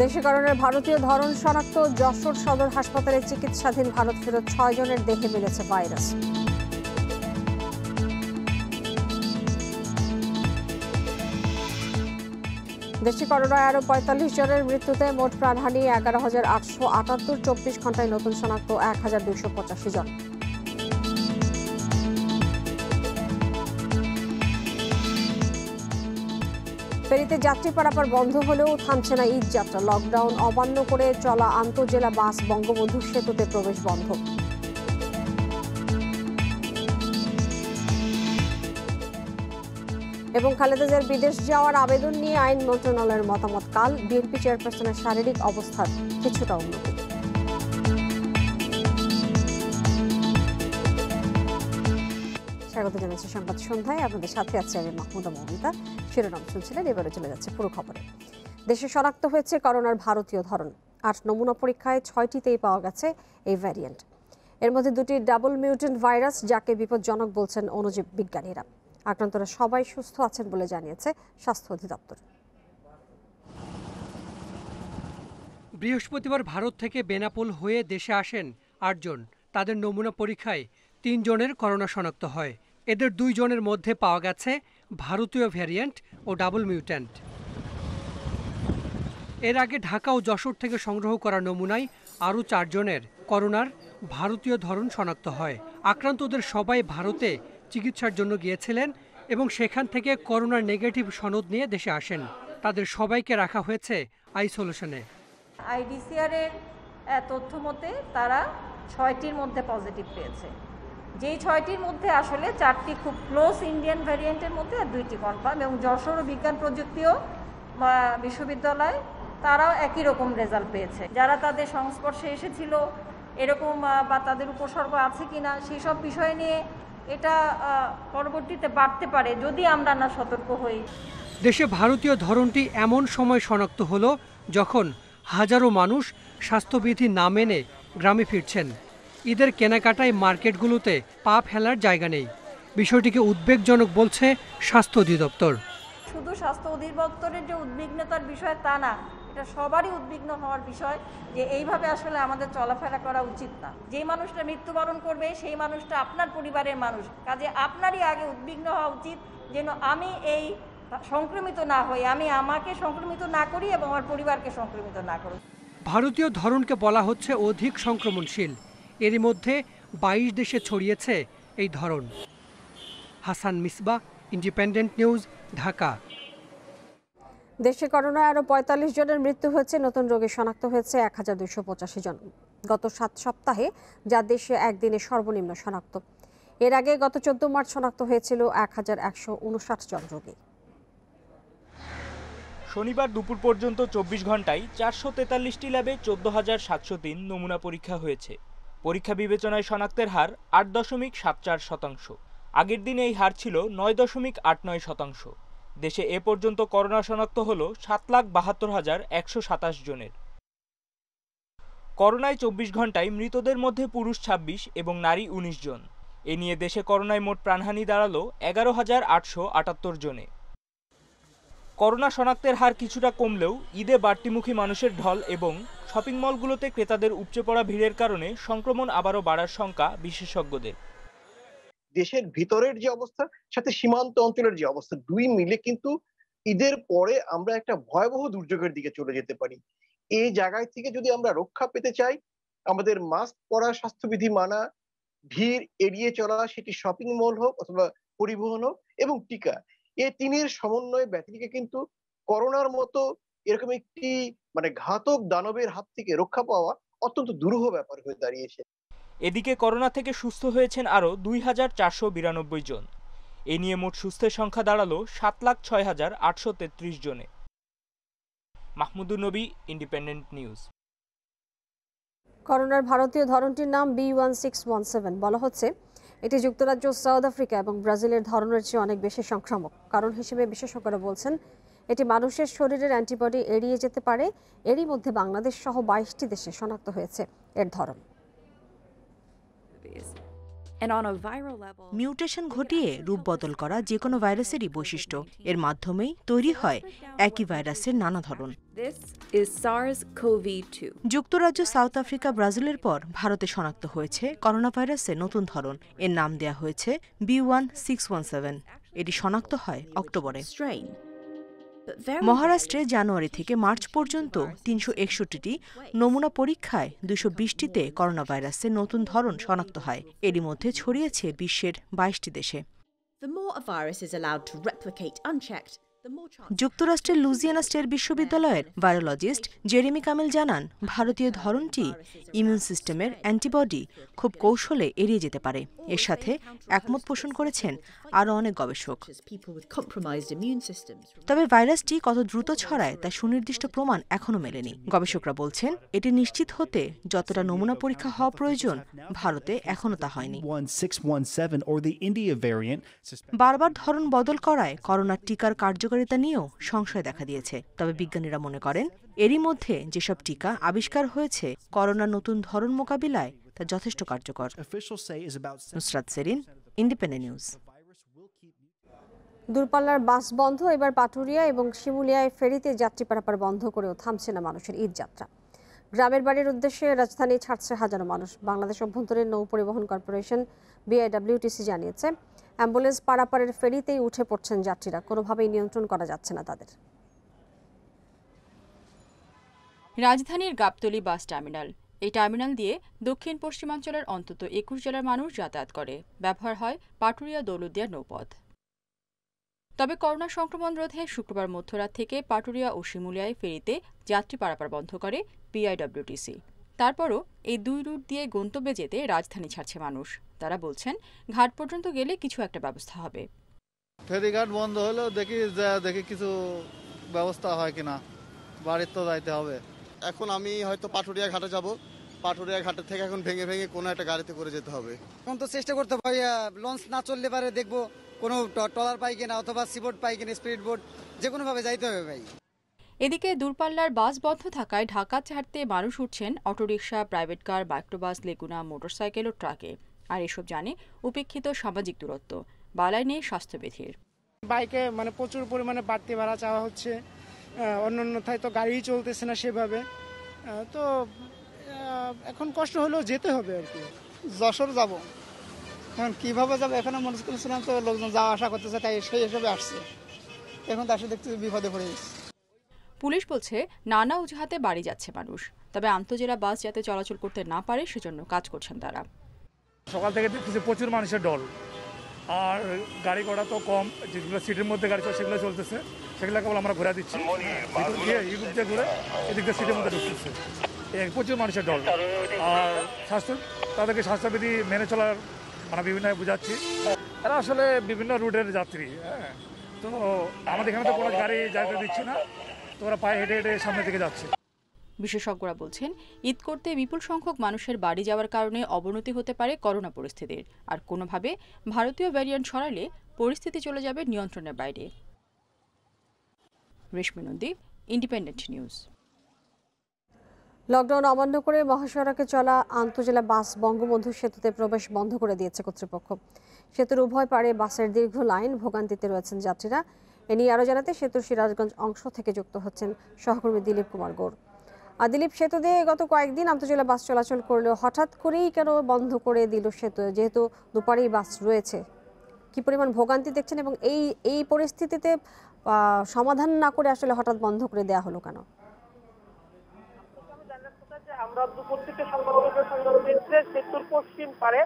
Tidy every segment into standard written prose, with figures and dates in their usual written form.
দেশে করোনার ভারতীয় ধরন শনাক্ত। যশোর সদর হাসপাতালে চিকিৎসাধীন ভারত ফেরত 6 জনের দেহে মিলেছে ভাইরাস। দেশে করোনায় আরও 45 জনের মৃত্যুতে মোট প্রাণহানি 11,878। 24 ঘন্টায় নতুন শনাক্ত 1,285 জন। ফেরিতে যাত্রী পারাপার বন্ধ হলেও থামছে না ঈদ যাত্রা। লকডাউন অমান্য করে চলা আন্তঃজেলা বাস বঙ্গবন্ধু সেতুতে প্রবেশ বন্ধ। এবং খালেদা জিয়ার বিদেশ যাওয়ার আবেদন নিয়ে আইন মন্ত্রণালয়ের মতামত কাল। বিএনপি চেয়ারপারসনের শারীরিক অবস্থার কিছুটা উন্নতি। স্বাগত জানাচ্ছি সংবাদ সন্ধ্যায়। আপনাদের সাথে আছে আমি মাহমুদা মৌমিতা। শিরোনাম শুনছিলেন, এবারে চলে যাচ্ছে পুরো খবরে। দেশে শনাক্ত হয়েছে করোনার ভারতীয় ধরন। 8 নমুনা পরীক্ষায় 6টিতেই পাওয়া গেছে এই ভ্যারিয়েন্ট। এর মধ্যে 2টি ডাবল মিউটেন্ট ভাইরাস, যাকে বিপজ্জনক বলছেন অণুজীব বিজ্ঞানীরা। আক্রান্তরা সবাই সুস্থ আছেন বলে জানিয়েছে স্বাস্থ্য অধিদপ্তর। বৃহস্পতিবার ভারত থেকে বেনাপোল হয়ে দেশে আসেন 8 জন। তাদের নমুনা পরীক্ষায় 3 জনের করোনা শনাক্ত হয়। এদের 2 জনের মধ্যে পাওয়া গেছে ভারতীয় ভ্যারিয়েন্ট ও ডাবল মিউট্যান্ট। এর আগে ঢাকা ও যশোর থেকে সংগ্রহ করা নমুনায় আরও 4 জনের করোনার ভারতীয় ধরন শনাক্ত হয়। আক্রান্তদের সবাই ভারতে চিকিৎসার জন্য গিয়েছিলেন এবং সেখান থেকে করোনার নেগেটিভ সনদ নিয়ে দেশে আসেন। তাদের সবাইকে রাখা হয়েছে আইসোলেশনে। আইডিসিআর এর তথ্য মতে তারা 6টির মধ্যে পজিটিভ পেয়েছে। যেই 6টির মধ্যে আসলে 4টি খুব ক্লোজ ইন্ডিয়ান ভ্যারিয়েন্টের মধ্যে আর 2টি কনফার্ম। এবং যশোর বিজ্ঞান প্রযুক্তিও বিশ্ববিদ্যালয় তারাও একই রকম রেজাল্ট পেয়েছে। যারা তাদের সংস্পর্শে এসেছিল এরকম বা তাদের উপসর্গ আছে কিনা সেই সব বিষয় নিয়ে এটা পরবর্তীতে বাড়তে পারে যদি আমরা না সতর্ক হই। দেশে ভারতীয় ধরনটি এমন সময় শনাক্ত হলো যখন হাজারো মানুষ স্বাস্থ্যবিধি না মেনে গ্রামে ফিরছেন। ঈদের কেনাকাটায় মার্কেটগুলোতে পা ফেলার জায়গা নেই। বিষয়টিকে উদ্বেগজনক বলছে স্বাস্থ্য অধিদপ্তর। শুধু স্বাস্থ্য অধিদপ্তরের যে উদ্বিগ্নতার বিষয় তা না, এটা সবারই উদ্বিগ্ন হওয়ার বিষয় যে এইভাবে আসলে আমাদের চলাফেরা করা উচিত না। যেই মানুষটা মৃত্যুবরণ করবে সেই মানুষটা আপনার পরিবারের মানুষ, কাজে আপনারই আগে উদ্বিগ্ন হওয়া উচিত যেন আমি এই সংক্রমিত না হই, আমি আমাকে সংক্রমিত না করি এবং আমার পরিবারকে সংক্রমিত না করি। ভারতীয় ধরনকে বলা হচ্ছে অধিক সংক্রমণশীল। এরই মধ্যে 22 দেশে ছড়িয়েছে এই ধরন। Hasan Misbah, independent news, Dhaka. দেশে করোনায় আরও 45 জনের মৃত্যু হয়েছে। নতুন রোগী শনাক্ত হয়েছে 1,285 জন গত 7 সপ্তাহে, যা দেশে একদিনে সর্বনিম্ন শনাক্ত। এর আগে গত 14 মার্চ শনাক্ত হয়েছিল 1,159 জন রোগী। শনিবার দুপুর পর্যন্ত 24 ঘন্টায় 443টি ল্যাবে 14,703 নমুনা পরীক্ষা হয়েছে। পরীক্ষা বিবেচনায় শনাক্তের হার 8.74%। আগের দিনে এই হার ছিল 9.89%। দেশে এ পর্যন্ত করোনা শনাক্ত হল 7,72,127 জনের। করোনায় 24 ঘন্টায় মৃতদের মধ্যে পুরুষ 26 এবং নারী 19 জন। এ নিয়ে দেশে করোনায় মোট প্রাণহানি দাঁড়ালো 11,878 জনে। করোনা শনাক্তের হার কিছুটা কমলেও ঈদে বাড়তিমুখী মানুষের ঢল এবং শপিং মলগুলোতে ক্রেতাদের উপচে পড়া ভিড়ের কারণে সংক্রমণ আবারও বাড়ার শঙ্কা বিশেষজ্ঞদের। দেশের ভিতরের যে অবস্থা সাথে সীমান্ত অঞ্চলের যে অবস্থা, দুই মিলে কিন্তু ঈদের পরে আমরা একটা ভয়াবহ দুর্যোগের দিকে চলে যেতে পারি। এই জায়গায় থেকে যদি আমরা রক্ষা পেতে চাই, আমাদের মাস্ক পরা, স্বাস্থ্যবিধি মানা, ভিড় এড়িয়ে চলা, সেটি শপিং মল হোক অথবা পরিবহন হোক, এবং টিকা, এই তিনের সমন্বয়ে ব্যতিরিকে কিন্তু করোনার মতো এরকম একটি ঘাতক দানবের হাত থেকে রক্ষা পাওয়া অত্যন্ত দুরূহ ব্যাপার হয়ে দাঁড়িয়েছে। এদিকে করোনা থেকে সুস্থ হয়েছেন আরও 2,492 জন। এ নিয়ে মোট সুস্থের সংখ্যা দাঁড়ালো 7,06,833 জনে। মাহমুদুর নবী, ইন্ডিপেন্ডেন্ট নিউজ। করোনার ভারতীয় ধরনটির নাম B1617। বলা হচ্ছে এটি যুক্তরাজ্য, সাউথ আফ্রিকা এবং ব্রাজিলের ধরনের চেয়ে অনেক বেশি সংক্রামক। কারণ হিসেবে বিশেষজ্ঞরা বলছেন এটি মানুষের শরীরের অ্যান্টিবডি এড়িয়ে যেতে পারে। এরই মধ্যে বাংলাদেশ সহ 22টি দেশে শনাক্ত হয়েছে এর ধরন। মিউটেশন ঘটিয়ে রূপ বদল করা যে কোনো ভাইরাসেরই বৈশিষ্ট্য। এর মাধ্যমেই তৈরি হয় একই ভাইরাসের নানা ধরন। যুক্তরাজ্য, সাউথ আফ্রিকা, ব্রাজিলের পর ভারতে শনাক্ত হয়েছে করোনা ভাইরাসের নতুন ধরন। এর নাম দেয়া হয়েছে B.1.617। এটি শনাক্ত হয় অক্টোবরে। মহারাষ্ট্রে জানুয়ারি থেকে মার্চ পর্যন্ত ৩৬১টি নমুনা পরীক্ষায় ২২০টিতে করোনা ভাইরাসের নতুন ধরন শনাক্ত হয়। এরই মধ্যে ছড়িয়েছে বিশ্বের ২২টি দেশে। যুক্তরাষ্ট্রের লুইজিয়ানা স্টেট বিশ্ববিদ্যালয়ের ভাইরোলজিস্ট জেরেমি কামেল জানান, ভারতীয় ধরনটি ইমিউন সিস্টেমের অ্যান্টিবডি খুব কৌশলে এড়িয়ে যেতে পারে। এর সাথে একমত পোষণ করেছেন আরও অনেক গবেষক। তবে ভাইরাসটি কত দ্রুত ছড়ায় তা সুনির্দিষ্ট প্রমাণ এখনও মেলেনি। গবেষকরা বলছেন, এটি নিশ্চিত হতে যতটা নমুনা পরীক্ষা হওয়া প্রয়োজন, ভারতে এখনও তা হয়নি। বারবার ধরন বদল করায় করোনার টিকার কার্যকারিতা নিয়েও সংশয় দেখা দিয়েছে। তবে বিজ্ঞানীরা মনে করেন, এরই মধ্যে যেসব টিকা আবিষ্কার হয়েছে করোনার নতুন ধরন মোকাবিলায় তা যথেষ্ট কার্যকর। Nusrat Serin, independent news. দূরপাল্লার বাস বন্ধ, এবার পাটুরিয়া এবং শিমুলিয়ায় ফেরিতে যাত্রী পারাপার বন্ধ করেও থামছে না মানুষের ঈদ যাত্রা। গ্রামের বাড়ির উদ্দেশ্যে রাজধানী ছাড়ছে হাজারো মানুষ। বাংলাদেশ অভ্যন্তরীণ নৌ পরিবহন কর্পোরেশন BIWTC জানিয়েছে, অ্যাম্বুলেন্স পারাপারের ফেরিতেই উঠে পড়ছেন যাত্রীরা। কোনোভাবেই নিয়ন্ত্রণ করা যাচ্ছে না তাদের। রাজধানীর গাবতলী বাস টার্মিনাল। এই টার্মিনাল দিয়ে দক্ষিণ পশ্চিমাঞ্চলের অন্তত ২১ জেলার মানুষ যাতায়াত করে। ব্যবহার হয় পাটুরিয়া দৌলতদিয়া নৌপথ। তবে করোনা সংক্রমণ রোধে শুক্রবার মধ্যরাত থেকে পাটুরিয়া ও শিমুলিয়ায় ফেরিতে যাত্রী পারাপার বন্ধ করে BIWTC। তারপরও এই দুই রুট দিয়ে গন্তব্যে যেতে রাজধানী ছাড়ছে মানুষ। তারা বলছেন, ঘাট পর্যন্ত গেলে কিছু একটা ব্যবস্থা হবে। ফেরিঘাট বন্ধ হলেও দেখি কিছু ব্যবস্থা হয় কিনা, বাড়ির তো যাইতে হবে। এখন আমি হয়তো পাটুরিয়া ঘাটে যাব, পাটুরিয়া ঘাটের থেকে এখন ভেঙে ভেঙে কোনো একটা গাড়িতে করে যেতে হবে। এখন তো চেষ্টা করতে পারি, লঞ্চ না চললে পারে দেখবো কোনো ট্রলার পাই কিনা, অথবা সিবোট পাই কিনা, স্পিড বোট, যে কোনোভাবে যাইতে হবে ভাই। এদিকে দূরপাল্লার বাস বন্ধ থাকায় ঢাকা ছাড়তে মানুষ উঠছেন অটোরিকশা, প্রাইভেট কার, মাইক্রোবাস, লেগুনা, মোটরসাইকেল ও ট্রাকে। আর এসব জানে উপেক্ষিত সামাজিক দূরত্ব, বালাই নেই স্বাস্থ্যবিধির। বাইকে প্রচুর পরিমাণে বাড়তি ভাড়া চাওয়া হচ্ছে, অন্যান্যথায় তো গাড়ি চলতেছে না সেভাবে। তো এখন কষ্ট হলেও যেতে হবে আর কি। যশোর যাব, এখন কিভাবে যাবো এখানে মনে করছিলাম, তো লোকজন যাওয়া আসা করতেছে, তাই সেই হিসেবে আসছে। এখন তো আসলে দেখতে বিপদে পড়ে গেছে। পুলিশ বলছে, নানা অজুহাতে বাড়ি যাচ্ছে মানুষ। তবে আন্তজেলা বাস যাতে চলাচল করতে না পারে সেজন্য কাজ করছেন তারা। সকাল থেকে দেখতেছি প্রচুর মানুষের ঢল, আর গাড়ি ঘোড়া তো কম। যেগুলো সিটির মধ্যে গাড়ি চলে সেগুলো চলতেছে, সেগুলো কেবল আমরা ঘোরা দিচ্ছি। ইউটিউব দিয়ে ঘুরে এদিক দিয়ে সিটির মধ্যে ঢুকতেছে, প্রচুর মানুষের ঢল। আর তাদেরকে স্বাস্থ্যবিধি মেনে চলার বিভিন্ন বোঝাচ্ছি। তারা আসলে বিভিন্ন রুটের যাত্রী, হ্যাঁ। তো আমাদের এখানে তো কোনো গাড়ি যাইতে দিচ্ছি না, তো ওরা পায়ে হেঁটে হেঁটে সামনের দিকে যাচ্ছে। বিশেষজ্ঞরা বলছেন, ঈদ করতে বিপুল সংখ্যক মানুষের বাড়ি যাওয়ার কারণে অবনতি হতে পারে করোনা পরিস্থিতির। আর কোনোভাবে ভারতীয় ভ্যারিয়েন্ট ছড়ালে পরিস্থিতি চলে যাবে নিয়ন্ত্রণের বাইরে। রেশমি নন্দী, ইন্ডিপেন্ডেন্ট নিউজ। লকডাউন অমান্য করে মহাসড়কে চলা আন্তজেলা বাস বঙ্গবন্ধু সেতুতে প্রবেশ বন্ধ করে দিয়েছে কর্তৃপক্ষ। সেতুর উভয় পাড়ে বাসের দীর্ঘ লাইন, ভোগান্তিতে রয়েছেন যাত্রীরা। এ নিয়ে আরও জানাতে সেতুর সিরাজগঞ্জ অংশ থেকে যুক্ত হচ্ছেন সহকর্মী দিলীপ কুমার গৌড়। আর দিলীপ, সেতু দিয়ে গত কয়েকদিন আন্তজেলা বাস চলাচল করলেও হঠাৎ করেই কেন বন্ধ করে দিল সেতু, যেহেতু দুপারেই বাস রয়েছে? কি পরিমাণ ভোগান্তি দেখছেন এবং এই পরিস্থিতিতে সমাধান না করে আসলে হঠাৎ বন্ধ করে দেওয়া হলো কেন? আমরা দুপুর থেকে সংবাদ দিচ্ছে সেতুর পশ্চিম পারে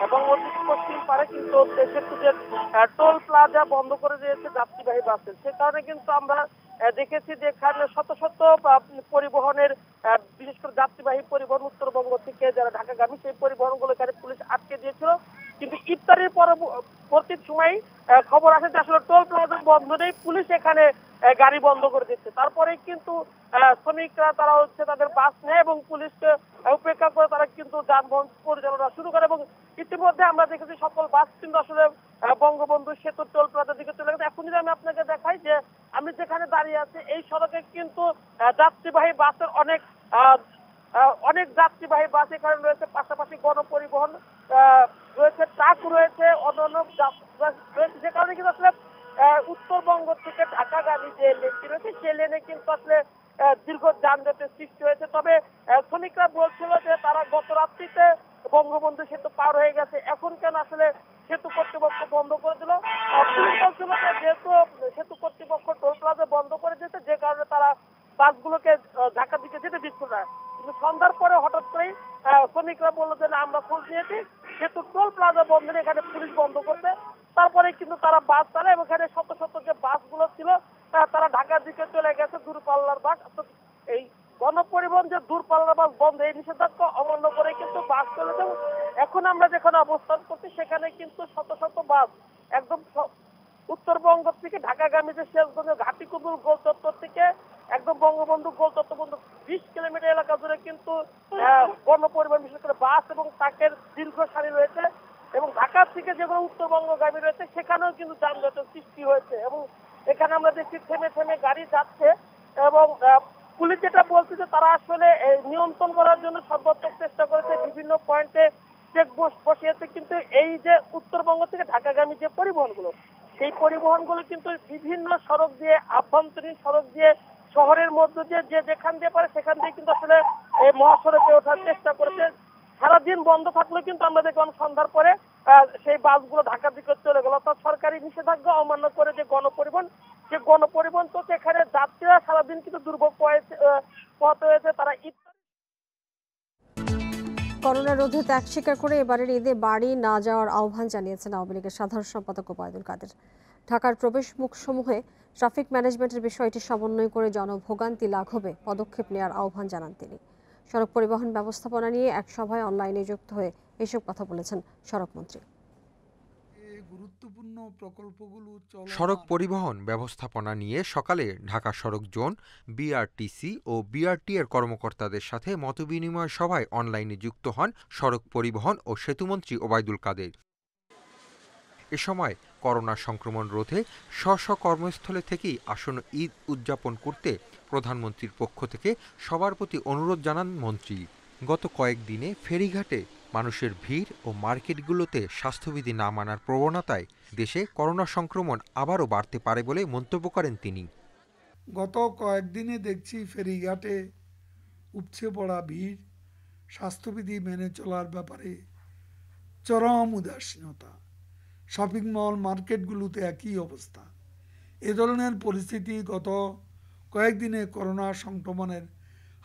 এবং পশ্চিম পারে কিন্তু সেতুর টোল প্লাজা বন্ধ করে দিয়েছে যাত্রীবাহী বাসের। সে কারণে কিন্তু আমরা দেখেছি যে এখানে শত শত পরিবহনের, বিশেষ করে যাত্রীবাহী পরিবহন উত্তরবঙ্গ থেকে যারা ঢাকাগামী, সেই পরিবহনগুলো এখানে পুলিশ আটকে দিয়েছিল। কিন্তু ইফতারের পরবর্তী সময় খবর আসে যে আসলে টোল প্লাজা বন্ধ নেই, পুলিশ এখানে গাড়ি বন্ধ করে দিচ্ছে। তারপরে কিন্তু শ্রমিকরা তারা তাদের বাস নেয় এবং পুলিশকে উপেক্ষা করে তারা কিন্তু যানবাহন পরিচালনা শুরু করে। এবং ইতিমধ্যে আমরা দেখেছি সকল বাস কিন্তু আসলে বঙ্গবন্ধু সেতু টোল প্লাজার দিকে চলে গেছে। এখন যদি আমি আপনাকে দেখাই যে আমি যেখানে দাঁড়িয়ে আছি, এই সড়কে কিন্তু যাত্রীবাহী বাসের অনেক যাত্রীবাহী বাস এখানে রয়েছে, পাশাপাশি গণপরিবহন রয়েছে, ট্রাক রয়েছে সেই লেনে কিন্তু আসলে দীর্ঘ যানজটের সৃষ্টি হয়েছে। তবে শ্রমিকরা বলছিল যে তারা গত রাত্রিতে বঙ্গবন্ধু সেতু পার হয়ে গেছে, এখন কেন আসলে সেতু কর্তৃপক্ষ বন্ধ করে দিল। পুলিশ বলছিল যে যেহেতু সেতু কর্তৃপক্ষ টোল প্লাজা বন্ধ করে দিয়েছে, যে কারণে তারা বাসগুলোকে ঢাকার দিকে যেতে দিচ্ছিল না। কিন্তু সন্ধ্যার পরে হঠাৎ করেই শ্রমিকরা বললো যে না, আমরা খোঁজ নিয়েছি সেতু টোল প্লাজা বন্ধ, এখানে পুলিশ বন্ধ করবে। তারপরে কিন্তু তারা বাস চালায় এবং এখানে শত শত যে বাসগুলো ছিল তারা ঢাকার দিকে চলে গেছে, দূরপাল্লার বাস। এই গণপরিবহন যে দূরপাল্লার বাস বন্ধ, এই নিষেধাজ্ঞা অমান্য করে কিন্তু বাস চলেছে। এখন আমরা যেখানে অবস্থান করছি সেখানে কিন্তু শত শত বাস একদম উত্তরবঙ্গ থেকে ঢাকাগামী যে শেষগঞ্জ ঘাটিকুমুর গোল চত্বর থেকে একদম বঙ্গবন্ধু গোল চত্বর পর্যন্ত 20 কিলোমিটার এলাকা জুড়ে কিন্তু গণপরিবহন বিশেষ করে বাস এবং ট্রাকের দীর্ঘ সারি রয়েছে। এবং ঢাকার থেকে যেগুলো উত্তরবঙ্গগামী রয়েছে সেখানেও কিন্তু যানজটের সৃষ্টি হয়েছে এবং এখানে আমরা দেখছি থেমে থেমে গাড়ি যাচ্ছে। এবং পুলিশ যেটা বলছে যে তারা আসলে নিয়ন্ত্রণ করার জন্য সর্বোত্তম চেষ্টা করেছে, বিভিন্ন পয়েন্টে চেকপোস্ট বসিয়েছে। কিন্তু এই যে উত্তরবঙ্গ থেকে ঢাকাগামী যে পরিবহনগুলো, সেই পরিবহনগুলো কিন্তু বিভিন্ন সড়ক দিয়ে, আভ্যন্তরীণ সড়ক দিয়ে, শহরের মধ্য দিয়ে যে যেখান দিয়ে পারে সেখান দিয়ে কিন্তু আসলে এই মহাসড়কে ওঠার চেষ্টা করেছে। সারাদিন বন্ধ থাকলেও কিন্তু আমরা দেখলাম সন্ধ্যার পরে সেই বাসগুলো ঢাকার দিকে চলে গেল। অর্থাৎ সরকারি নিষেধাজ্ঞা অমান্য করে যে গণপরিবহন তো এখানে যাত্রীরা সারাদিন কিন্তু দুর্ভোগ পথ হয়েছে। তারা করোনা রোধে ত্যাগ স্বীকার করে এবারের ঈদে বাড়ি না যাওয়ার আহ্বান জানিয়েছেন আওয়ামী লীগের সাধারণ সম্পাদক ওবায়দুল কাদের। ঢাকার প্রবেশ মুখসমূহে ট্রাফিক ম্যানেজমেন্টের বিষয়টি সমন্বয় করে জনভোগান্তি লাঘবে পদক্ষেপ নেওয়ার আহ্বান জানান তিনি। সড়ক পরিবহন ব্যবস্থাপনা নিয়ে এক সভায় অনলাইনে যুক্ত হয়ে এসব কথা বলেছেন সড়কমন্ত্রী। সড়ক পরিবহন ব্যবস্থাপনা নিয়ে সকালে ঢাকা সড়ক জোন, বিআরটিসি ও বিআরটি এর কর্মকর্তাদের সাথে মতবিনিময় সভায় অনলাইনে যুক্ত হন সড়ক পরিবহন ও সেতুমন্ত্রী ওবায়দুল কাদের। এ সময় করোনা সংক্রমণ রোধে স্ব কর্মস্থলে থেকেই আসন্ন ঈদ উদযাপন করতে প্রধানমন্ত্রীর পক্ষ থেকে সবার প্রতি অনুরোধ জানান মন্ত্রী। গত কয়েকদিনে ফেরিঘাটে মানুষের ভিড় ও মার্কেটগুলোতে স্বাস্থ্যবিধি না মানার প্রবণতায় দেশে করোনা সংক্রমণ আবারও বাড়তে পারে বলে মন্তব্য করেন তিনি। গত কয়েকদিনে দেখছি ফেরিঘাটে উপচে পড়া ভিড়, স্বাস্থ্যবিধি মেনে চলার ব্যাপারে চরম উদাসীনতা। শপিং মল, মার্কেটগুলোতে একই অবস্থা। এ ধরনের পরিস্থিতি গত কয়েকদিনে করোনা সংক্রমণের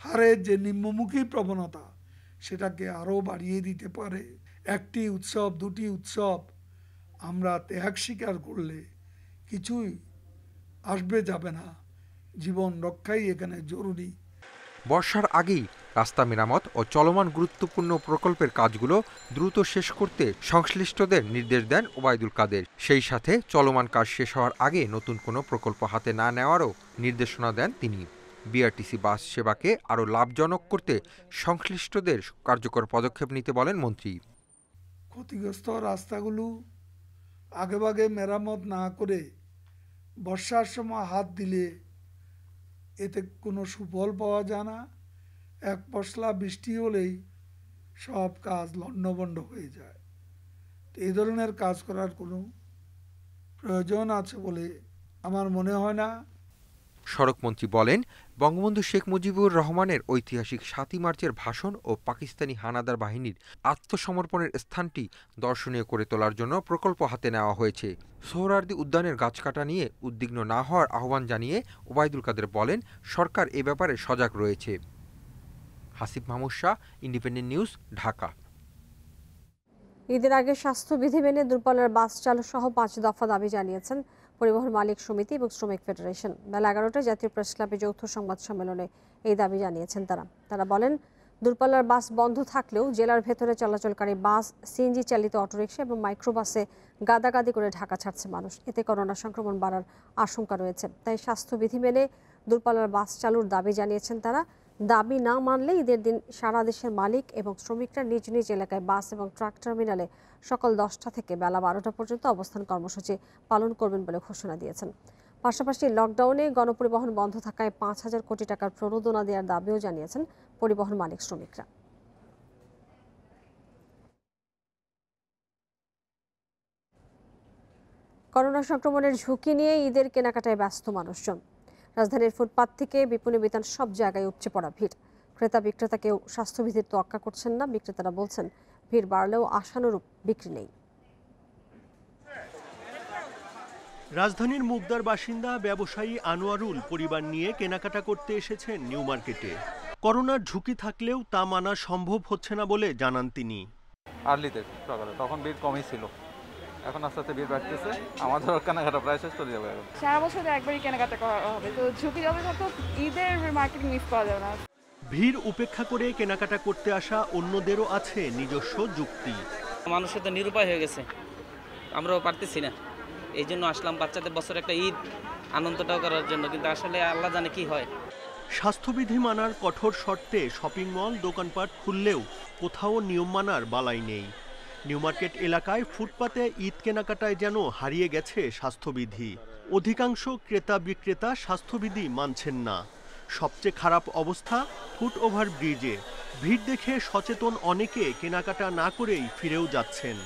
হারের যে নিম্নমুখী প্রবণতা সেটাকে আরও বাড়িয়ে দিতে পারে। একটি উৎসব, দুটি উৎসব আমরা ত্যাগ স্বীকার করলে কিছুই আসবে যাবে না। জীবন রক্ষাই এখানে জরুরি। বর্ষার আগেই রাস্তা মেরামত ও চলমান গুরুত্বপূর্ণ প্রকল্পের কাজগুলো দ্রুত শেষ করতে সংশ্লিষ্টদের নির্দেশ দেন ওবায়দুল কাদের। সেই সাথে চলমান কাজ শেষ হওয়ার আগে নতুন কোনো প্রকল্প হাতে না নেওয়ারও নির্দেশনা দেন তিনি। বিআরটিসি বাস সেবাকে আরও লাভজনক করতে সংশ্লিষ্টদের কার্যকর পদক্ষেপ নিতে বলেন মন্ত্রী। ক্ষতিগ্রস্ত রাস্তাগুলো আগেভাগে মেরামত না করে বর্ষার সময় হাত দিলে এতে কোনো সুফল পাওয়া যায় না। এক পশলা বৃষ্টি হলেই সব কাজ লণ্ডভণ্ড হয়ে যায়। এই ধরনের কাজ করার কোনো প্রয়োজন আছে বলে আমার মনে হয় না। সড়কমন্ত্রী বলেন, বঙ্গবন্ধু শেখ মুজিবুর রহমানের ঐতিহাসিক ৭ই মার্চের ভাষণ ও পাকিস্তানি হানাদার বাহিনীর আত্মসমর্পণের স্থানটি দর্শনীয় করে তোলার জন্য প্রকল্প হাতে নেওয়া হয়েছে। সোহরাওয়ার্দী উদ্যানের গাছ কাটা নিয়ে উদ্বিগ্ন না হওয়ার আহ্বান জানিয়ে ওবায়দুল কাদের বলেন, সরকার এ ব্যাপারে সজাগ রয়েছে। Hasib Mahmud Shah, independent news, Dhaka. ঈদের আগে স্বাস্থ্যবিধি মেনে দূরপাল্লার বাস চালু সহ 5 দফা দাবি জানিয়েছেন পরিবহন মালিক সমিতি এবং শ্রমিক ফেডারেশন। বেলা 11টায় জাতীয় প্রেস ক্লাবে যৌথ সংবাদ সম্মেলনে এই দাবি জানিয়েছেন তারা বলেন, দূরপাল্লার বাস বন্ধ থাকলেও জেলার ভেতরে চলাচলকারী বাস, সিএনজি চালিত অটোরিকশা এবং মাইক্রোবাসে গাদাগাদি করে ঢাকা ছাড়ছে মানুষ। এতে করোনা সংক্রমণ বাড়ার আশঙ্কা রয়েছে। তাই স্বাস্থ্যবিধি মেনে দূরপাল্লার বাস চালুর দাবি জানিয়েছেন তারা। দাবি না মানলে ঈদের দিন সারা দেশের মালিক এবং শ্রমিকরা নিজ নিজ এলাকায় বাস এবং ট্রাক টার্মিনালে সকাল 10টা থেকে বেলা 12টা পর্যন্ত অবস্থান কর্মসূচি পালন করবেন বলে ঘোষণা দিয়েছেন। পাশাপাশি লকডাউনে গণপরিবহন বন্ধ থাকায় 5,000 কোটি টাকার প্রণোদনা দেওয়ার দাবিও জানিয়েছেন পরিবহন মালিক শ্রমিকরা। করোনা সংক্রমণের ঝুঁকি নিয়ে ঈদের কেনাকাটায় ব্যস্ত মানুষজন। রাজধানীর ফুটপাত থেকে বিপণী বিতান সব জায়গায় উপচে পড়া ভিড়। ক্রেতা বিক্রেতা কেউ স্বাস্থ্যবিধির তোয়াক্কা করছেন না। বিক্রেতারা বলছেন ভিড় বাড়লেও আশানুরূপ বিক্রি নেই। রাজধানীর মুগদার বাসিন্দা ব্যবসায়ী আনোয়ারুল পরিবার নিয়ে কেনাকাটা করতে এসেছেন নিউ মার্কেটে। করোনার ঝুঁকি থাকলেও তা মানা সম্ভব হচ্ছে না বলে জানান তিনি। আর্লিতে সকালে তখন ভিড় কমই ছিল, এখন আস্তে আস্তে ভিড় বাড়তেছে। আমাদের কেনাকাটা প্রায় শেষ চলে যাবে। সারা বছর একবারই কেনাকাটা করা হবে, তো ঝুঁকি যাবে তো ঈদের মার্কেটিং মিস করা যাবে না। ভিড় উপেক্ষা করে কেনাকাটা করতে আসা অন্যদেরও আছে নিজস্ব যুক্তি। মানুষের তো নিরুপায় হয়ে গেছে, আমরাও পারতেছি না, এই জন্য আসলাম বাচ্চাদের বছর একটা ঈদ আনন্দটাও করার জন্য, কিন্তু আসলে আল্লাহ জানে কি হয়। স্বাস্থ্যবিধি মানার কঠোর শর্তে শপিং মল দোকানপাট খুললেও কোথাও নিয়ম মানার বালাই নেই। নিউ মার্কেট এলাকায় ফুটপাতে ঈদ কেনাকাটায় যেন হারিয়ে গেছে স্বাস্থ্যবিধি। অধিকাংশ ক্রেতা বিক্রেতা স্বাস্থ্যবিধি মানছেন না। সবচেয়ে খারাপ অবস্থা ফুট ওভার ব্রিজে। ভিড় দেখে সচেতন অনেকে কেনাকাটা না করেই ফিরেও যাচ্ছেন।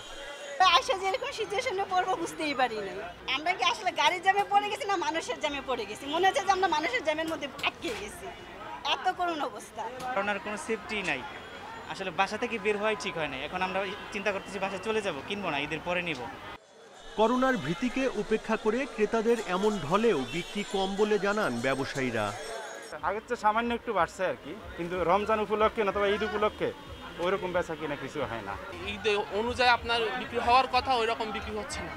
আইসা যেরকম সিচুয়েশনে পড়বো বুঝতেই পারি না। আমরা কি আসলে গাড়ির জ্যামে পড়ে গেছি না মানুষের জ্যামে পড়ে গেছি? মনে হচ্ছে যে আমরা মানুষের জ্যামের মধ্যে আটকে গেছি, এত করুণ অবস্থা। করোনার কোনো সেফটি নাই, আসলে বাসা থেকে বের হওয়াই ঠিক হয় না। এখন আমরা চিন্তা করতেছি বাসায় চলে যাব, কিনবো না, ঈদের পরে নিব। করোনার ভীতিকে উপেক্ষা করে ক্রেতাদের এমন ঢলেও বিক্রি কম বলে জানান ব্যবসায়ীরা। আগের চেয়ে সামান্য একটু বাড়ছে আর কি, কিন্তু রমজান উপলক্ষে না অথবা ঈদ উপলক্ষে ওইরকম বেচা কিনা কিছু হয় না। ঈদ অনুযায়ী আপনার বিক্রি হওয়ার কথা ওই রকম বিক্রি হচ্ছে না।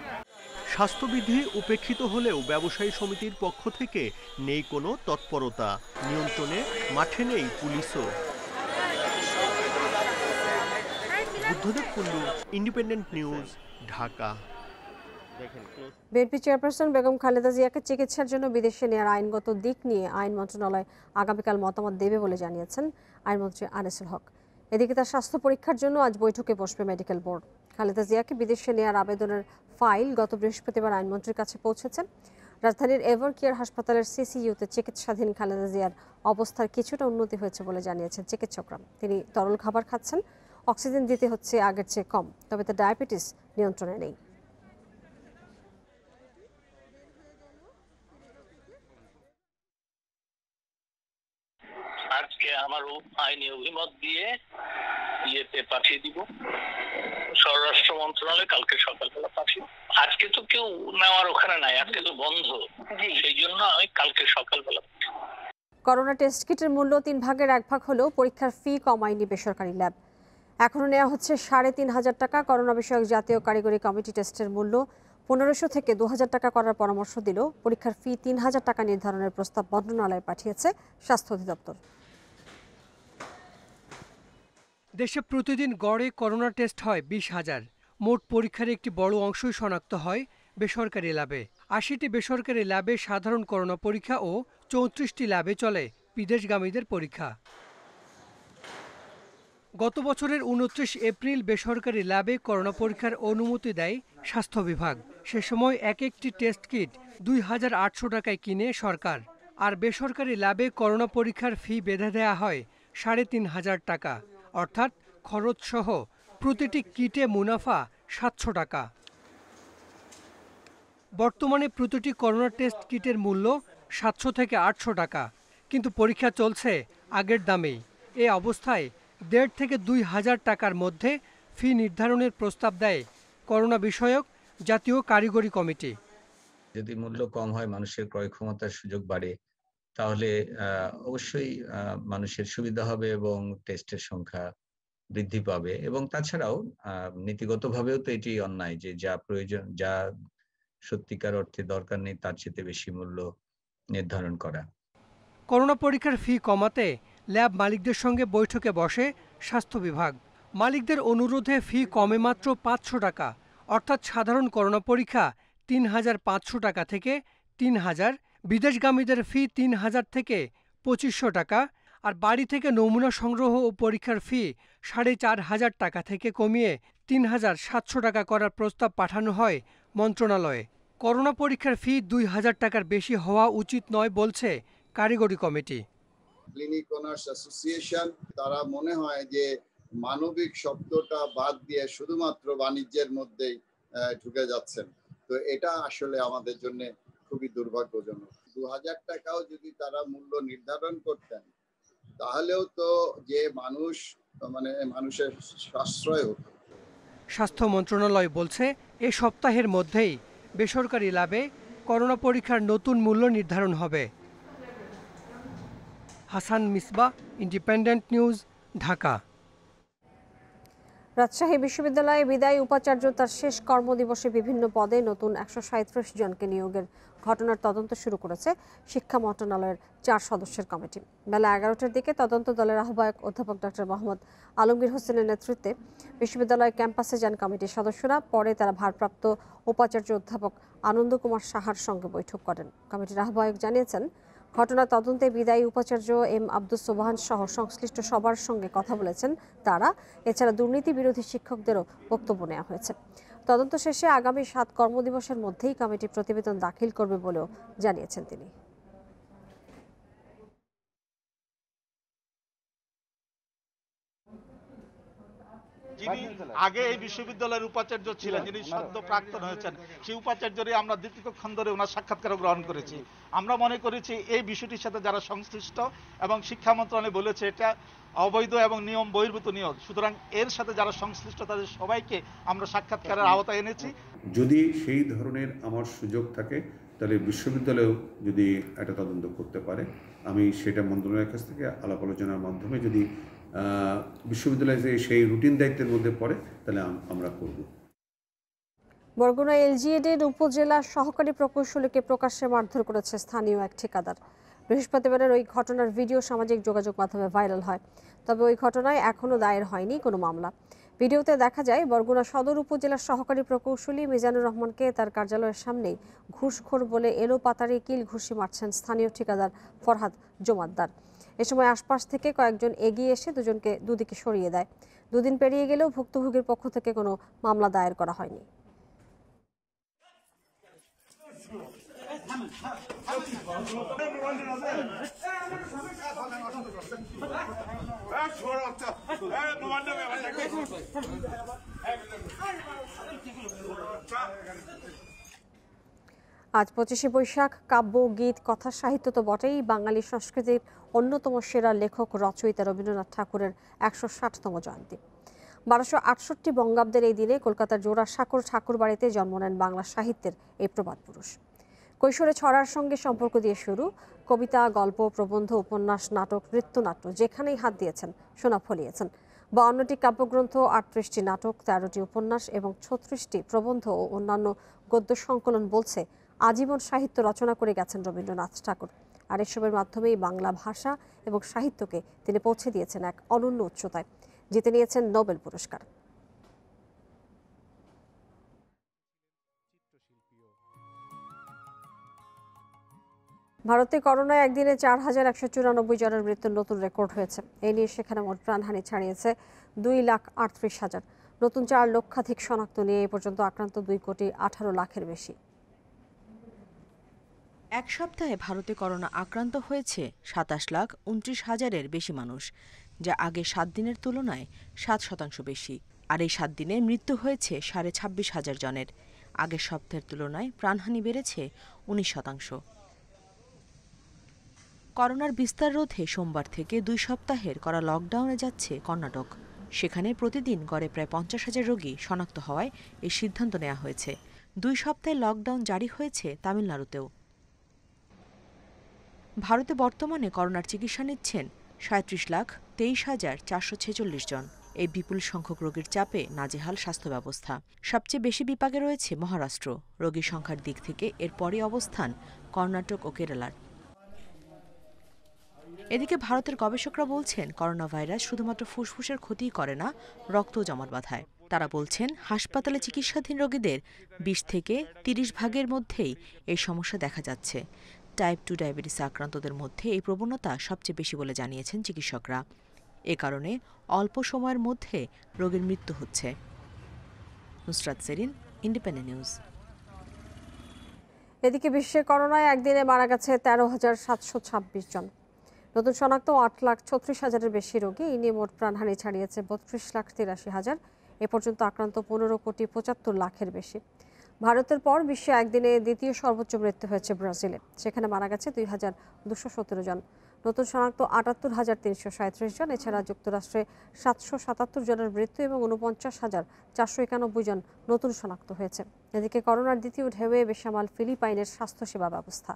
স্বাস্থ্যবিধি উপেক্ষিত হলেও ব্যবসায়ী সমিতির পক্ষ থেকে নেই কোনো তৎপরতা। নিয়ন্ত্রণে মাঠে নেই পুলিশও। Buddhadeb Kundu, independent news, Dhaka. BNP chairperson Begum Khaleda জিয়াকে চিকিৎসার জন্য বিদেশে নেওয়ার আইনগত দিক নিয়ে আইন মন্ত্রণালয় আগামীকাল মতামত দেবে বলে জানিয়েছেন আইনমন্ত্রী আনিসুল হক। এদিকে তার স্বাস্থ্য পরীক্ষার জন্য আজ বৈঠকে বসবে মেডিকেল বোর্ড। খালেদা জিয়াকে বিদেশে নেওয়ার আবেদনের ফাইল গত বৃহস্পতিবার আইনমন্ত্রীর কাছে পৌঁছেছে। রাজধানীর এভার কেয়ার হাসপাতালের সিসিইউতে চিকিৎসাধীন খালেদা জিয়ার অবস্থার কিছুটা উন্নতি হয়েছে বলে জানিয়েছেন চিকিৎসকরা। তিনি তরল খাবার খাচ্ছেন, অক্সিজেন দিতে হচ্ছে আগের চেয়ে কম, তবে তার ডায়াবেটিস নিয়ন্ত্রণে নেই। আজকে আমার আইনি অভিমত দিয়ে ইয়েতে পাঠিয়ে দিব স্বরাষ্ট্র মন্ত্রণালয়, কালকে সকালবেলা পাঠিয়ে। আজকে তো কেউ নেওয়ার ওখানে নাই, আজকে তো বন্ধ, সেই জন্য আমি কালকে সকালবেলা। করোনা টেস্ট কিটের মূল্য 3 ভাগের 1 ভাগ হলেও পরীক্ষার ফি কমায়নি বেসরকারি ল্যাব। এখনও নেওয়া হচ্ছে 3,500 টাকা। করোনা বিষয়ক জাতীয় কারিগরি কমিটি টেস্টের মূল্য 1500 থেকে 2000 টাকা করার পরামর্শ দিল। পরীক্ষার ফি 3000 টাকা নির্ধারণের প্রস্তাব মন্ত্রণালয়ে পাঠিয়েছে স্বাস্থ্য অধিদপ্তর। দেশে প্রতিদিন গড়ে করোনা টেস্ট হয় 20,000। মোট পরীক্ষার একটি বড় অংশই শনাক্ত হয় বেসরকারি ল্যাবে। 80টি বেসরকারি ল্যাবে সাধারণ করোনা পরীক্ষা ও 34টি ল্যাবে চলে বিদেশগামীদের পরীক্ষা। গত বছরের 29 এপ্রিল বেসরকারি ল্যাবে করোনা পরীক্ষার অনুমতি দেয় স্বাস্থ্য বিভাগ। সে সময় একটি টেস্ট কিট 2800 টাকায় কিনে সরকার। আর বেসরকারি ল্যাবে করোনা পরীক্ষার ফি বেঁধে দেওয়া হয় 3,500 টাকা, অর্থাৎ খরচসহ প্রতিটি কিটে মুনাফা 700 টাকা। বর্তমানে প্রতিটি করোনা টেস্ট কিটের মূল্য 700 থেকে 800 টাকা, কিন্তু পরীক্ষা চলছে আগের দামেই। এ অবস্থায় 1,500 থেকে 2,000 টাকার মধ্যে ফি নির্ধারণের প্রস্তাব দেয় করোনা বিষয়ক জাতীয় কারিগরি কমিটি। যদি মূল্য কম হয়, মানুষের ক্রয় ক্ষমতার সুযোগ বাড়ে, তাহলে অবশ্যই মানুষের সুবিধা হবে এবং টেস্টের সংখ্যা বৃদ্ধি পাবে। এবং তাছাড়াও নীতিগতভাবেও তো এটি অন্যায় যে যা প্রয়োজন, যা সত্যিকার অর্থে দরকার নেই তার চেয়ে বেশি মূল্য নির্ধারণ করা। করোনা পরীক্ষার ফি কমাতে ল্যাব মালিকদের সঙ্গে বৈঠকে বসে স্বাস্থ্য বিভাগ। মালিকদের অনুরোধে ফি কমে মাত্র 500 টাকা, অর্থাৎ সাধারণ করোনা পরীক্ষা 3,500 টাকা থেকে 3,000, বিদেশগামীদের ফি 3,000 থেকে 2,500 টাকা, আর বাড়ি থেকে নমুনা সংগ্রহ ও পরীক্ষার ফি 4,500 টাকা থেকে কমিয়ে 3,700 টাকা করার প্রস্তাব পাঠানো হয় মন্ত্রণালয়ে। করোনা পরীক্ষার ফি 2,000 টাকার বেশি হওয়া উচিত নয় বলছে কারিগরি কমিটি। ক্লিনিক ওনার্স অ্যাসোসিয়েশন তারা মনে হয় যে মানবিক শব্দটা বাদ দিয়ে শুধুমাত্র বাণিজ্যের মধ্যেই ঢুকে যাচ্ছেন। তো এটা আসলে আমাদের জন্য খুবই দুর্ভাগ্যজনক। 2000 টাকাও যদি তারা মূল্য নির্ধারণ করতেন তাহলেও তো যে মানুষের সাশ্রয় হতো। স্বাস্থ্য মন্ত্রণালয় বলছে এ সপ্তাহের মধ্যেই বেসরকারি ল্যাবে করোনা পরীক্ষার নতুন মূল্য নির্ধারণ হবে। Hasan Misbah, independent news, Dhaka. রাজশাহী বিশ্ববিদ্যালয়ে বিদায়ী উপাচার্য তার শেষ কর্মদিবসে বিভিন্ন পদে নতুন 137 জনকে নিয়োগের ঘটনার তদন্ত শুরু করেছে শিক্ষা মন্ত্রণালয়ের 4 সদস্যের কমিটি। বেলা 11টার দিকে তদন্ত দলের আহ্বায়ক অধ্যাপক ডক্টর মোহাম্মদ আলমগীর হোসেনের নেতৃত্বে বিশ্ববিদ্যালয় ক্যাম্পাসে যান কমিটির সদস্যরা। পরে তারা ভারপ্রাপ্ত উপাচার্য অধ্যাপক আনন্দ কুমার সাহার সঙ্গে বৈঠক করেন। কমিটির আহ্বায়ক জানিয়েছেন, ঘটনার তদন্তে বিদায়ী উপাচার্য এম আব্দুস সোবহান সহ সংশ্লিষ্ট সবার সঙ্গে কথা বলেছেন তারা। এছাড়া দুর্নীতি বিরোধী শিক্ষকদেরও বক্তব্য নেওয়া হয়েছে। তদন্ত শেষে আগামী 7 কর্মদিবসের মধ্যেই কমিটি প্রতিবেদন দাখিল করবে বলেও জানিয়েছেন তিনি। যিনি আগে এই বিশ্ববিদ্যালয়ের উপাচার্য ছিলেন, যিনি সদ্য প্রাক্তন হয়েছেন, সেই উপাচার্যরই আমরা দীর্ঘক্ষণ ধরে ওনার সাক্ষাৎকার গ্রহণ করেছি। আমরা মনে করেছি এই বিষয়টির সাথে যারা সংশ্লিষ্ট এবং শিক্ষা মন্ত্রণালয় বলেছে এটা অবৈধ এবং নিয়ম বহির্ভূত নিয়োগ, সুতরাং এর সাথে যারা সংশ্লিষ্ট তাদের সবাইকে আমরা সাক্ষাৎকারের আওতায় এনেছি। যদি সেই ধরনের আমার সুযোগ থাকে তাহলে বিশ্ববিদ্যালয়েও যদি একটা তদন্ত করতে পারে, আমি সেটা মন্ত্রণালয়ের কাছ থেকে আলাপ আলোচনার মাধ্যমে যদি বিশ্ববিদ্যালয়ে সেই রুটিন দায়িত্বের মধ্যে পড়ে তাহলে আমরা করব। বরগুনা এলজিএডের উপজেলা সহকারী প্রকৌশলীকে প্রকাশ্যে মারধর করেছে স্থানীয় এক ঠিকাদার। বৃহস্পতিবারের ওই ঘটনার ভিডিও সামাজিক যোগাযোগ মাধ্যমে ভাইরাল হয়। তবে ওই ঘটনায় এখনও দায়ের হয়নি কোনো মামলা। ভিডিওতে দেখা যায় বরগুনা সদর উপজেলার সহকারী প্রকৌশলী মিজানুর রহমানকে তার কার্যালয়ের সামনেই ঘুষখোর বলে এলো পাতারি কিল ঘুষি মারছেন স্থানীয় ঠিকাদার ফরহাদ জমাদ্দার। এ সময় আশপাশ থেকে কয়েকজন এগিয়ে এসে দুজনকে দুদিকে সরিয়ে দেয়। দুদিন পেরিয়ে গেলেও ভুক্তভোগীর পক্ষ থেকে কোনো মামলা দায়ের করা হয়নি। আজ 25শে বৈশাখ। কাব্য, গীত, কথা সাহিত্য তো বটেই, বাঙালি সংস্কৃতির অন্যতম সেরা লেখক রচয়িতা রবীন্দ্রনাথ ঠাকুরের 160তম জয়ন্তী। 1268 বঙ্গাব্দের এই দিনে কলকাতার জোড়াসাঁকোর ঠাকুরবাড়িতে জন্ম নেন বাংলা সাহিত্যের এই প্রবাদ পুরুষ। কৈশোরে ছড়ার সঙ্গে সম্পর্ক দিয়ে শুরু, কবিতা, গল্প, প্রবন্ধ, উপন্যাস, নাটক, নৃত্যনাট্য যেখানেই হাত দিয়েছেন সোনা ফলিয়েছেন। 52টি কাব্যগ্রন্থ, 38টি নাটক, 13টি উপন্যাস এবং 36টি প্রবন্ধ ও অন্যান্য গদ্য সংকলন বলছে আজীবন সাহিত্য রচনা করে গেছেন রবীন্দ্রনাথ ঠাকুর। আর এসবের মাধ্যমেই বাংলা ভাষা এবং সাহিত্যকে তিনি পৌঁছে দিয়েছেন এক অনন্য উচ্চতায়। জিতে নিয়েছেন নোবেল পুরস্কার। ভারতে করোনায় একদিনে 4194 জনের মৃত্যুর নতুন রেকর্ড হয়েছে। এই নিয়ে সেখানে মোট প্রাণহানি ছাড়িয়েছে 2,38,000। নতুন 4 লক্ষাধিক শনাক্ত নিয়ে এ পর্যন্ত আক্রান্ত 2,18,00,000-এর বেশি। এক সপ্তাহে ভারতে করোনা আক্রান্ত হয়েছে 27,29,000-এর বেশি মানুষ, যা আগে 7 দিনের তুলনায় 7% বেশি। আর এই 7 দিনে মৃত্যু হয়েছে 26,500 জনের। আগের সপ্তাহের তুলনায় প্রাণহানি বেড়েছে 19%। করোনার বিস্তার রোধে সোমবার থেকে 2 সপ্তাহের করা লকডাউনে যাচ্ছে কর্ণাটক। সেখানে প্রতিদিন গড়ে প্রায় 50,000 রোগী শনাক্ত হওয়ায় এই সিদ্ধান্ত নেওয়া হয়েছে। 2 সপ্তাহে লকডাউন জারি হয়েছে তামিলনাড়ুতেও। ভারতে বর্তমানে করোনার চিকিৎসা নিচ্ছেন 37,23,446 জন। এই বিপুল সংখ্যক রোগীর চাপে নাজেহাল স্বাস্থ্য ব্যবস্থা। সবচেয়ে বেশি বিপাকে রয়েছে মহারাষ্ট্র। রোগী সংখ্যার দিক থেকে এরপরই অবস্থান কর্ণাটক ও কেরালার। এদিকে ভারতের গবেষকরা বলছেন করোনা ভাইরাস শুধুমাত্র ফুসফুসের ক্ষতিই করে না, রক্তও জমাট বাঁধায়। তারা বলছেন হাসপাতালে চিকিৎসাধীন রোগীদের 20 থেকে 30 ভাগের মধ্যেই এই সমস্যা দেখা যাচ্ছে। টাইপ 2 ডায়াবেটিস আক্রান্তদের মধ্যে এই প্রবণতা সবচেয়ে বেশি বলে জানিয়েছেন চিকিৎসকরা। এ কারণে অল্প সময়ের মধ্যে রোগীর মৃত্যু হচ্ছে। Nusrat Serin, independent news. এদিকে বিশ্বে করোনায় একদিনে মারা গেছে 13,726 জন। নতুন শনাক্ত 8,36,000-এর বেশি রোগী। এই নিয়ে মোট প্রাণহানি ছাড়িয়েছে 32,83,000। এ পর্যন্ত আক্রান্ত 15,75,00,000-এর বেশি। ভারতের পর বিশ্বে একদিনে দ্বিতীয় সর্বোচ্চ মৃত্যু হয়েছে ব্রাজিলে। সেখানে মারা গেছে 2,217 জন। নতুন শনাক্ত 78,337 জন। এছাড়া যুক্তরাষ্ট্রে 777 জনের মৃত্যু এবং 49,491 জন নতুন শনাক্ত হয়েছে। এদিকে করোনার দ্বিতীয় ঢেউয়ে বেসামাল ফিলিপাইনের স্বাস্থ্যসেবা ব্যবস্থা।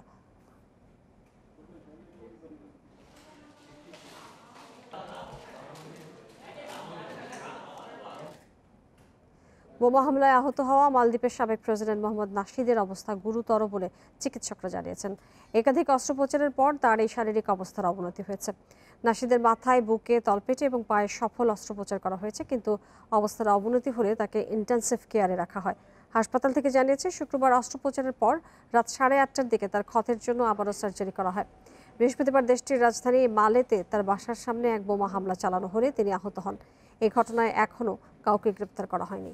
বোমা হামলায় আহত হওয়া মালদ্বীপের সাবেক প্রেসিডেন্ট মোহাম্মদ নাশিদের অবস্থা গুরুতর বলে চিকিৎসকরা জানিয়েছেন। একাধিক অস্ত্রোপচারের পর তার এই শারীরিক অবস্থার অবনতি হয়েছে। নাশিদের মাথায়, বুকে, তলপেটে এবং পায়ে সফল অস্ত্রোপচার করা হয়েছে, কিন্তু অবস্থার অবনতি হলে তাকে ইন্টেনসিভ কেয়ারে রাখা হয়। হাসপাতাল থেকে জানিয়েছে শুক্রবার অস্ত্রোপচারের পর রাত 8:30টার দিকে তার ক্ষতের জন্য আবারও সার্জারি করা হয়। বৃহস্পতিবার দেশটির রাজধানী মালেতে তার বাসার সামনে এক বোমা হামলা চালানো হলে তিনি আহত হন। এই ঘটনায় এখনও কাউকে গ্রেপ্তার করা হয়নি।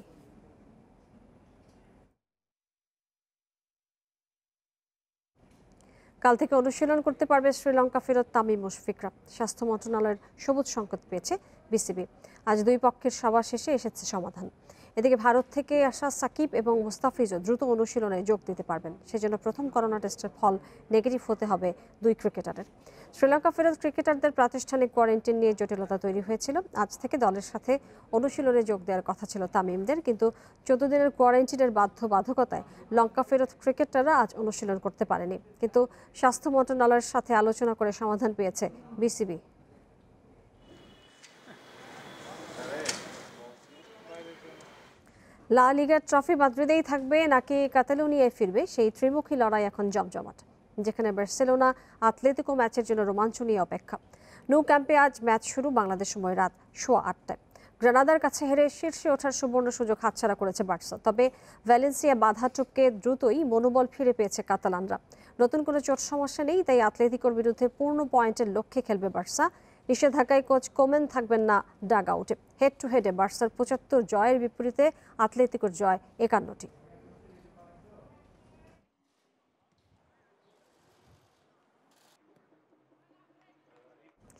কাল থেকে অনুশীলন করতে পারবে শ্রীলঙ্কা ফেরত তামিম মুশফিকরা। স্বাস্থ্য মন্ত্রণালয়ের সবুজ সংকেত পেয়েছে বিসিবি। আজ দুই পক্ষের সভা শেষে এসেছে সমাধান। এদিকে ভারত থেকে আসা সাকিব এবং মুস্তাফিজও দ্রুত অনুশীলনে যোগ দিতে পারবেন। সেজন্য প্রথম করোনা টেস্টের ফল নেগেটিভ হতে হবে দুই ক্রিকেটারের। শ্রীলঙ্কা ফেরত ক্রিকেটারদের প্রাতিষ্ঠানিক কোয়ারেন্টাইন নিয়ে জটিলতা তৈরি হয়েছিল। আজ থেকে দলের সাথে অনুশীলনে যোগ দেওয়ার কথা ছিল তামিমদের, কিন্তু 14 দিনের কোয়ারেন্টাইনের বাধ্যবাধকতায় লঙ্কা ফেরত ক্রিকেটাররা আজ অনুশীলন করতে পারেনি। কিন্তু স্বাস্থ্য মন্ত্রণালয়ের সাথে আলোচনা করে সমাধান পেয়েছে বিসিবি। লা লিগার ট্রফি মাদ্রিদেই থাকবে নাকি কাতালুনিয়ায় ফিরবে, সেই ত্রিমুখী লড়াই এখন জমজমাট, যেখানে বার্সেলোনা আতলেতিকো ম্যাচের জন্য রোমাঞ্চ নিয়ে অপেক্ষা। ন্যু ক্যাম্পে আজ ম্যাচ শুরু বাংলাদেশ সময় রাত 8:15টায়। গ্রানাদার কাছে হেরে শীর্ষে ওঠার সুবর্ণ সুযোগ হাতছাড়া করেছে বার্সা। তবে ভ্যালেন্সিয়া বাধা টপকে দ্রুতই মনোবল ফিরে পেয়েছে কাতালানরা। নতুন কোনো চোট সমস্যা নেই, তাই আতলেতিকোর বিরুদ্ধে পূর্ণ পয়েন্টের লক্ষ্যে খেলবে বার্সা। নিষেধাজ্ঞায় কোচ কোমেন থাকবেন না ডাগ আউটে। হেড টু হেডে বার্সার 75 জয়ের বিপরীতে আতলেতিকোর জয় 51টি।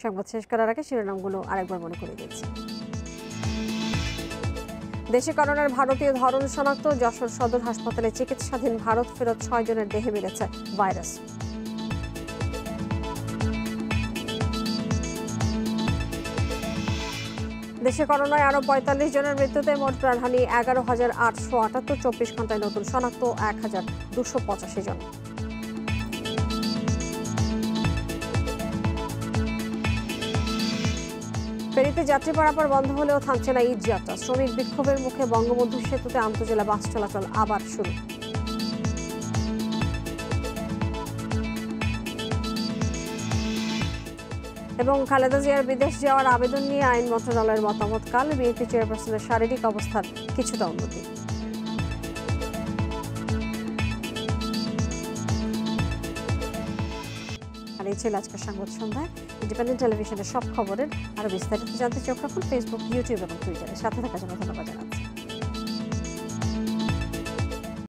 সংবাদ শেষ করার আগে শিরোনামগুলো আরেকবার মনে করে দিচ্ছি। দেশে করোনার ভারতীয় ধরন শনাক্ত। যশোর সদর হাসপাতালে চিকিৎসাধীন ভারত ফেরত 6 জনের দেহে মিলেছে ভাইরাস। দেশে করোনায় আরও 45 জনের মৃত্যুতে মোট প্রাণহানি 11,878। 24 ঘন্টায় নতুন শনাক্ত 1,285 জন। ফেরিতে যাত্রী পারাপার বন্ধ হলেও থামছে না ঈদ যাত্রা। শ্রমিক বিক্ষোভের মুখে বঙ্গবন্ধু সেতুতে আন্তজেলা বাস চলাচল আবার শুরু। এবং খালেদা জিয়ার বিদেশ যাওয়ার আবেদন নিয়ে আইন মন্ত্রণালয়ের মতামত কাল। বিএনপি চেয়ারপারসনের শারীরিক অবস্থার কিছুটা উন্নতি। আর এই ছিল আজকের সংবাদ সন্ধ্যায়। ইন্ডিপেন্ডেন্ট টেলিভিশনের সব খবরের আরো বিস্তারিত জানতে চোখ রাখুন ফেসবুক, ইউটিউব এবং টুইটারে। সাথে থাকার জন্য ধন্যবাদ জানাচ্ছি।